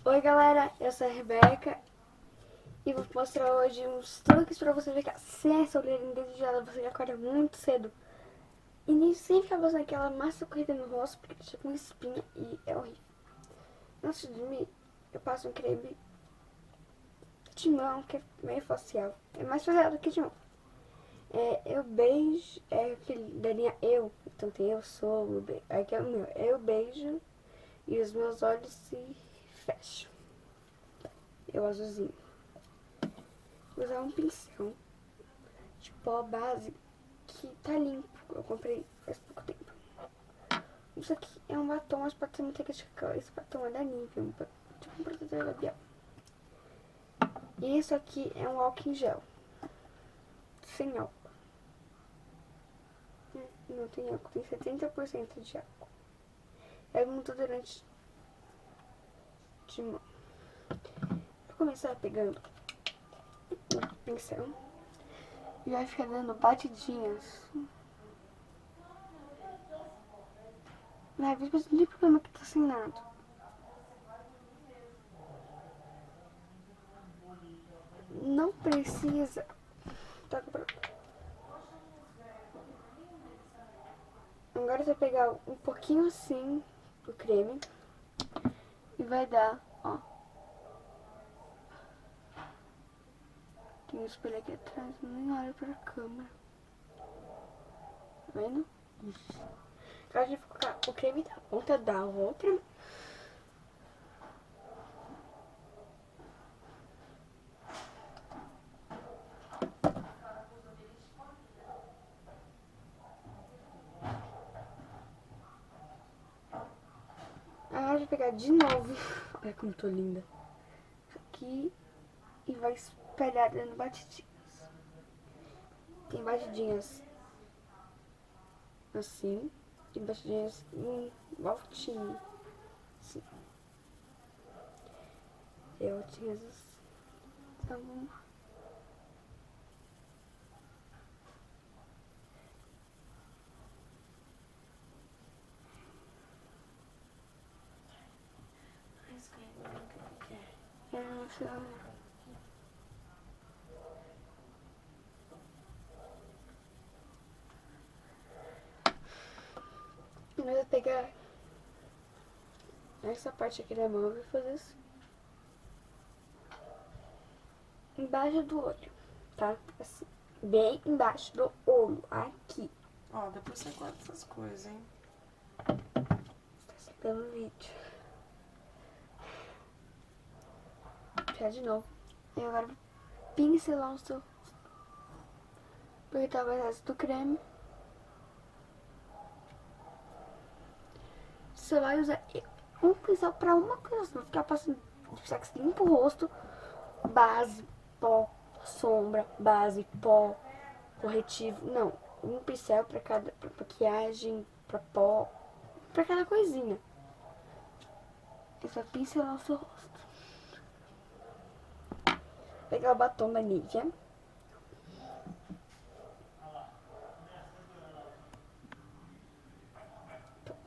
Oi galera, eu sou a Rebeca e vou mostrar hoje uns truques pra você ficar sem essa olheira indesejada. Você acorda muito cedo e nem sempre fica fazendo aquela massa corrida no rosto porque deixa com espinha e é horrível. Antes de dormir, eu passo um creme de mão que é meio facial, é mais facial do que de mão. Eu beijo, é aquele da linha eu, então tem eu sou, aqui é o meu, eu beijo e os meus olhos se fecham. Eu azulzinho. Vou usar um pincel de pó base que tá limpo. Eu comprei faz pouco tempo. Isso aqui é um batom, mas pode ser manteiga de cacau. Esse batom é da Nivea, tipo um protetor labial. E isso aqui é um álcool em gel. Sem álcool. Não tem álcool, tem 70% de álcool. É muito desodorante de mão. Vou começar pegando o pincel e vai ficar dando batidinhas. Às vezes não tem problema que tá sem nada. Não precisa. Tá com problema. Agora você vai pegar um pouquinho assim do creme e vai dar, ó. Tem um espelho aqui atrás, nem olha pra câmera. Tá vendo? Agora a gente vai colocar o creme da ponta da outra. Agora a gente vai pegar de novo. Olha como eu tô linda. Aqui e vai espalhar dando batidinhas. Tem batidinhas assim. Tem batidinhas em voltinha. Assim. Tem voltinhas assim. Então vamos lá. Eu vou pegar essa parte aqui da mão e vou fazer assim. Embaixo do olho, tá? Assim, bem embaixo do olho, aqui. Ó, depois você guarda essas coisas, hein? Tá acertando o vídeo. Já de novo. E agora vou pincelar o seu rosto. Aproveitar o excesso do creme. Você vai usar um pincel pra uma coisa, não ficar passando sexo limpo o rosto. Base, pó, sombra, base, pó, corretivo. Não, um pincel pra cada, pra maquiagem, pra pó, pra cada coisinha. É só pincelar o seu rosto. Pegar o batom da Nivea.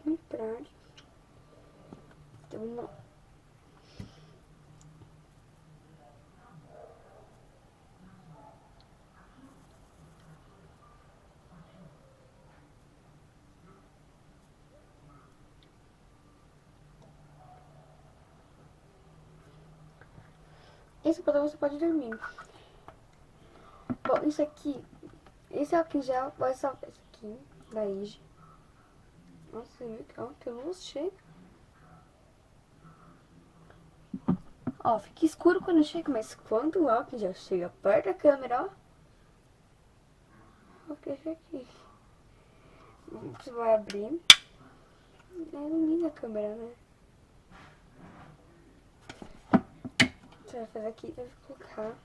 Entrar. Então, não. Esse batom você pode dormir. Bom, isso aqui. Esse álcool em gel, pode só esse aqui, da Ige. Nossa, você viu que luz chega. Ó, fica escuro quando chega, mas quando o álcool já chega perto da câmera, ó. Vou fechar aqui. Você vai abrir. Ilumina a câmera, né? Você vai fazer aqui, vai colocar.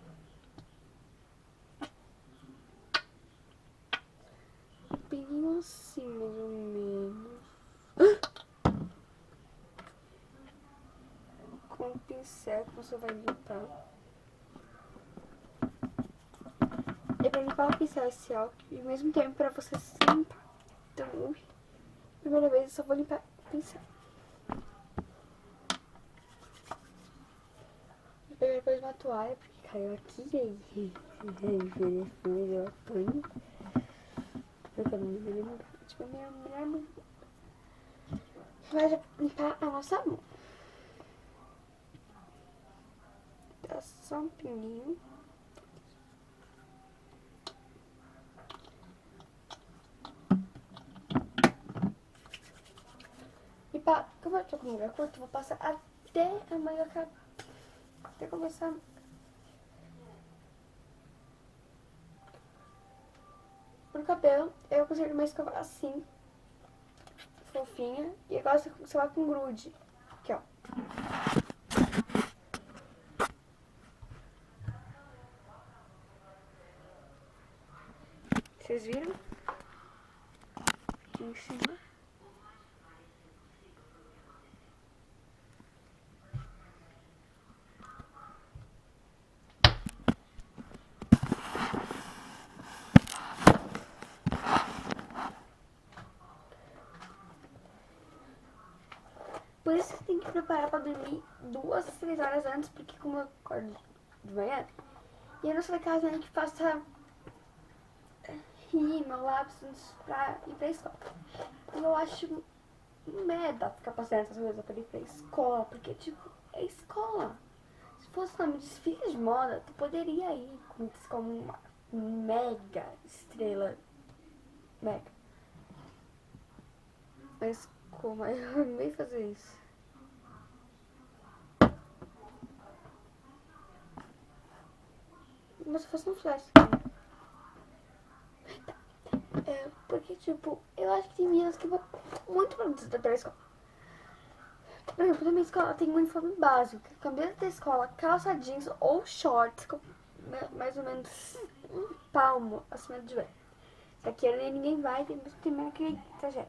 Bem assim, mais ou menos. Com o pincel que você vai limpar. É pra limpar o pincel esse álcool e ao mesmo tempo pra você se limpar. Então, primeira vez eu só vou limpar o pincel. depois uma toalha, porque caiu aqui e aí. Deu a pane. Porque eu não me lembro. Tipo, melhor vai limpar a nossa mão. Dá só um pininho. E como eu tô com manga curta, eu vou passar até a manga acabar. Até começar. Pro cabelo, eu consigo uma escova assim, fofinha. E agora você vai com grude. Aqui, ó. Vocês viram? Aqui em cima. Por isso você tem que preparar pra dormir 2 a 3 horas antes, porque como eu acordo de manhã, e eu não sou daquelas mães que faça rímel, lápis pra ir pra escola. E eu acho merda ficar passando essas coisas pra ir pra escola, porque tipo, é escola. Se fosse nome de desfile de moda, tu poderia ir como uma mega estrela. Mega. Mas como eu amei fazer isso. Mas se fosse um flash. Porque, tipo, eu acho que tem meninas que vão muito pra escola. Por exemplo, na minha escola tem um uniforme básico. Cabelo da escola, calça jeans ou shorts, com mais ou menos um palmo acima do joelho. Se aqui ninguém vai, tem menina que exagera.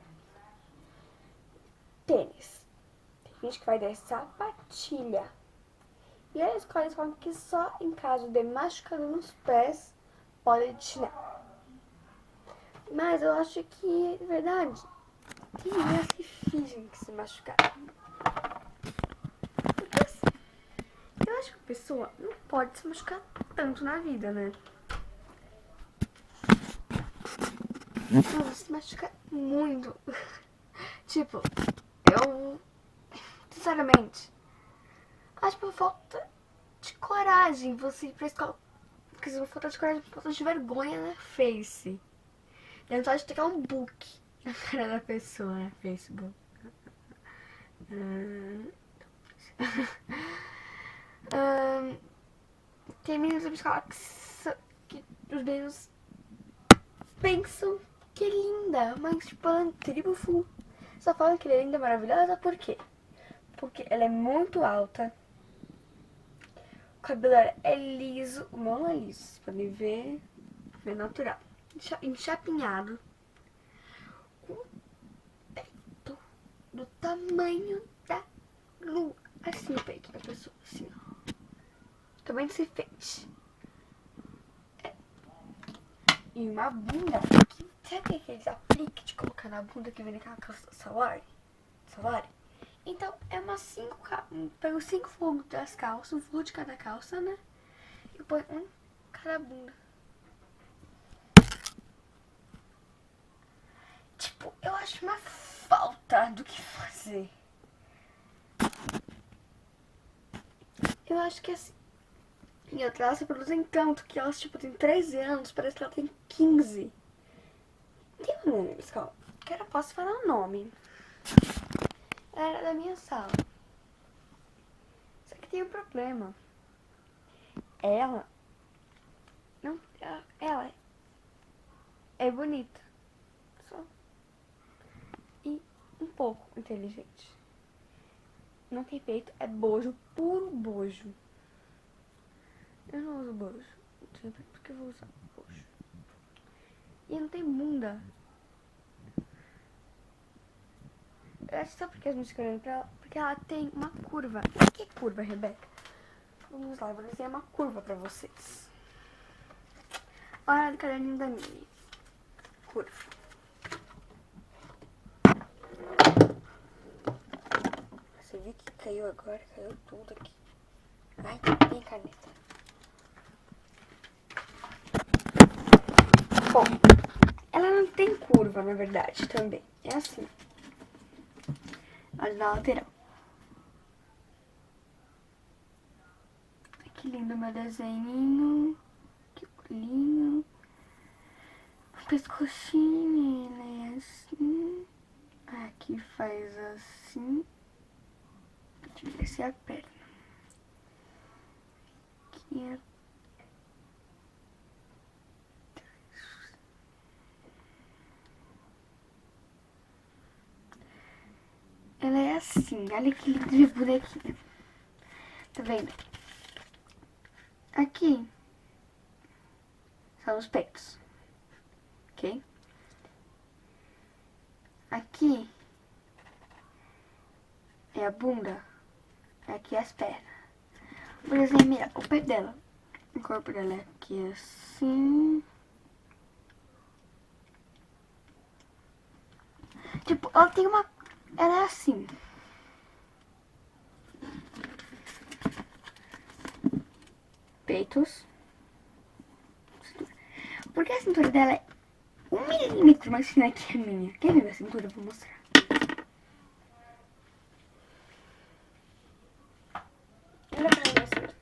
Tênis. Tem gente que vai de sapatilha. E a escola eles falam que só em caso de machucado nos pés pode ir de chinelo. Mas eu acho que é verdade. Tem meninas que fingem que se machucaram. Porque assim, eu acho que a pessoa não pode se machucar tanto na vida, né? Ela se machuca muito. Tipo, eu sinceramente acho que por falta de coragem você ir pra escola. Porque se for falta de coragem, por falta de vergonha na face. Dá vontade de tacar um book na cara da pessoa no Facebook. Tem meninas da escola que os meninos pensam que é linda, mas tipo, ela é um tribo full. Só fala que ela é linda, maravilhosa, por quê? Porque ela é muito alta. O cabelo dela é liso, o meu não é liso, vocês podem ver, é natural. Enchapinhado. Com o peito do tamanho da lua. Assim o peito da pessoa, assim, ó. Também se fez. E uma bunda que, sabe aqueles apliques de colocar na bunda que vem naquela calça Salari? Então é umas 5, pego 5 furos das calças, um furo de cada calça, né? E põe um cada bunda. Tipo, eu acho uma falta do que fazer. Eu acho que assim. E outra, elas se produzem tanto que elas, tipo, tem 13 anos, parece que ela tem 15. Tem uma menina na escola, que eu posso falar o nome. Ela era da minha sala. Só que tem um problema. Ela é bonita. Só. E um pouco inteligente. Não tem peito, é bojo, puro bojo. Eu não uso bojo. Não sei por que eu vou usar bojo. E não tem bunda. Eu acho só porque as me escolheram pra ela. Porque ela tem uma curva. O que é curva, Rebeca? Vamos lá, eu vou desenhar uma curva pra vocês. Olha do caderninho da Mini. Curva. Você viu que caiu agora? Caiu tudo aqui. Ai, tem caneta. Bom, ela não tem curva, na verdade, também. É assim. Olha na lateral. Que lindo meu desenho. Que lindo. O pescocinho, ele é assim. Aqui faz assim. Deixa eu ver se é a perna. Aqui é. Ela é assim. Olha que lindo de bonequinha. Tá vendo? Aqui são os peitos. Ok? Aqui é a bunda. Aqui é as pernas. Por exemplo, mira, o pé dela. O corpo dela é aqui assim. Tipo, ela tem uma... Ela é assim. Peitos. Porque a cintura dela é 1 milímetro mais fina que a minha. Quer ver a cintura? Eu vou mostrar. Olha pra minha cintura.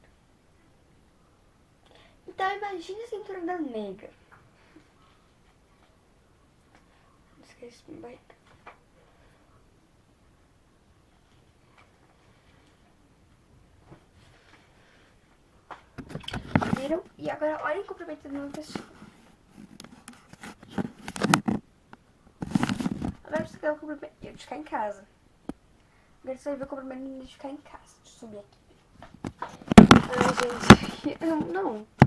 Então imagine a cintura da nega. Não esquece de me barriga. Viram? E agora olhem o comprimento do meu vestido. Agora você quer o comprimento de ficar em casa. Agora você vai ver o comprimento de ficar em casa. Deixa eu subir aqui. Ai, gente.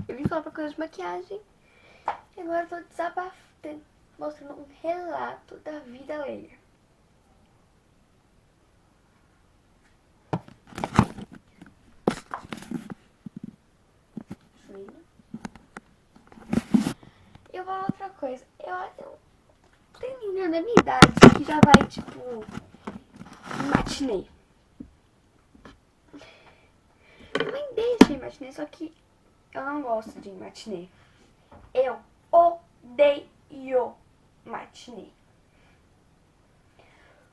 Eu vim falar pra coisa de maquiagem. E agora eu tô desabafando, mostrando um relato da vida alheia. Eu vou falar outra coisa. Eu tem menina da minha idade que já vai, tipo, matinê. Eu também deixo ir matinê, só que eu não gosto de ir matinê. Eu odeio matinê.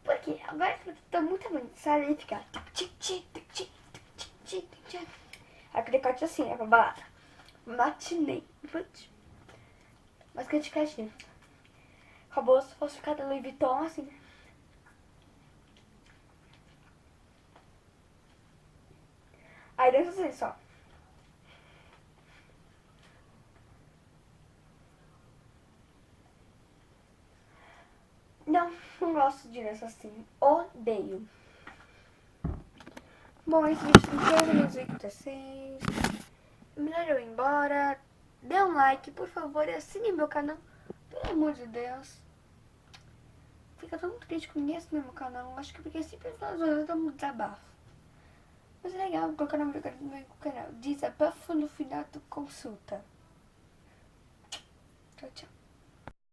Porque agora que eu tô muito avançada, ele fica... Aquele corte assim, né, pra balada. Matinê. Mas que de caixinha. Acabou se fosse ficar da Louis Vuitton assim. Aí deixa assim só. Não gosto de dança assim. Odeio. Bom, esse vídeo tem 13 minutos e 86. Melhor eu ir embora. Dê um like, por favor, e assine meu canal. Pelo amor de Deus. Fica todo mundo triste com ninguém assinar meu canal. Acho que porque simplesmente eu dou um desabafo. Mas é legal colocar o nome do meu canal. Desabafo no final do consulta. Tchau, tchau.